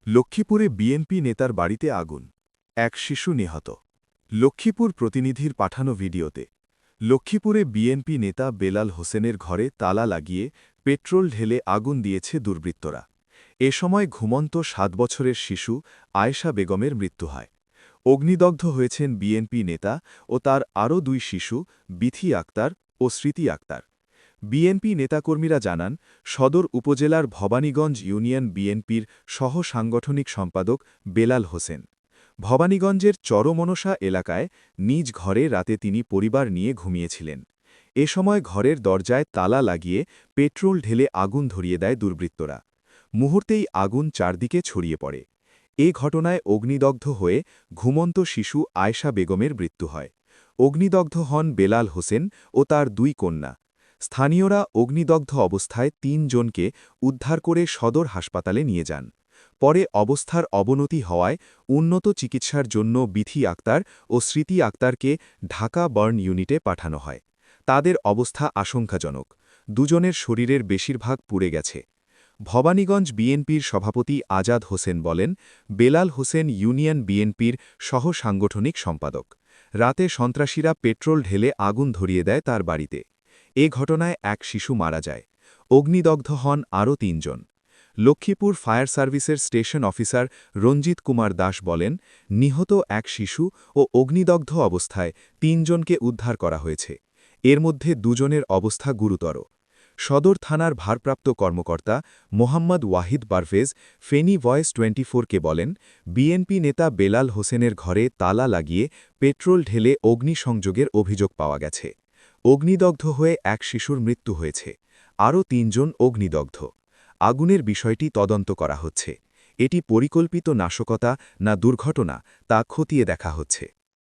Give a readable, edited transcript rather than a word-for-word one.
লক্ষ্মীপুরে বিএনপি নেতার বাড়িতে আগুন, এক শিশু নিহত। লক্ষ্মীপুর প্রতিনিধির পাঠানো ভিডিওতে লক্ষ্মীপুরে বিএনপি নেতা বেলাল হোসেনের ঘরে তালা লাগিয়ে পেট্রোল ঢেলে আগুন দিয়েছে দুর্বৃত্তরা। এ সময় ঘুমন্ত ৭ বছরের শিশু আয়েশা বেগমের মৃত্যু হয়। অগ্নিদগ্ধ হয়েছেন বিএনপি নেতা ও তার আরও ২ শিশু বিথি আক্তার ও স্মৃতি আক্তার। বিএনপি নেতাকর্মীরা জানান, সদর উপজেলার ভবানীগঞ্জ ইউনিয়ন বিএনপির সহ-সাংগঠনিক সম্পাদক বেলাল হোসেন ভবানীগঞ্জের চরমনসা এলাকায় নিজ ঘরে রাতে তিনি পরিবার নিয়ে ঘুমিয়েছিলেন। এ সময় ঘরের দরজায় তালা লাগিয়ে পেট্রোল ঢেলে আগুন ধরিয়ে দেয় দুর্বৃত্তরা। মুহূর্তেই আগুন চারদিকে ছড়িয়ে পড়ে। এ ঘটনায় অগ্নিদগ্ধ হয়ে ঘুমন্ত শিশু আয়েশা বেগমের মৃত্যু হয়। অগ্নিদগ্ধ হন বেলাল হোসেন ও তার ২ কন্যা। স্থানীয়রা অগ্নিদগ্ধ অবস্থায় ৩ জনকে উদ্ধার করে সদর হাসপাতালে নিয়ে যান। পরে অবস্থার অবনতি হওয়ায় উন্নত চিকিৎসার জন্য বিথি আক্তার ও স্মৃতি আক্তারকে ঢাকা বার্ন ইউনিটে পাঠানো হয়। তাদের অবস্থা আশঙ্কাজনক। দুজনের শরীরের বেশিরভাগ পুড়ে গেছে। ভবানীগঞ্জ বিএনপির সভাপতি আজাদ হোসেন বলেন, বেলাল হোসেন ইউনিয়ন বিএনপির সহ-সাংগঠনিক সম্পাদক। রাতে সন্ত্রাসীরা পেট্রোল ঢেলে আগুন ধরিয়ে দেয় তার বাড়িতে। এ ঘটনায় এক শিশু মারা যায়। অগ্নিদগ্ধ হন আরও ৩ জন। লক্ষ্মীপুর ফায়ার সার্ভিসের স্টেশন অফিসার রঞ্জিত কুমার দাস বলেন, নিহত এক শিশু ও অগ্নিদগ্ধ অবস্থায় ৩ জনকে উদ্ধার করা হয়েছে। এর মধ্যে ২ জনের অবস্থা গুরুতর। সদর থানার ভারপ্রাপ্ত কর্মকর্তা মোহাম্মদ ওয়াহিদ পারভেজ ফেনী ভয়েস 24-কে বলেন, বিএনপি নেতা বেলাল হোসেনের ঘরে তালা লাগিয়ে পেট্রোল ঢেলে অগ্নিসংযোগের অভিযোগ পাওয়া গেছে। অগ্নিদগ্ধ হয়ে এক শিশুর মৃত্যু হয়েছে। আরও ৩ জন অগ্নিদগ্ধ। আগুনের বিষয়টি তদন্ত করা হচ্ছে। এটি পরিকল্পিত নাশকতা না দুর্ঘটনা তা খতিয়ে দেখা হচ্ছে।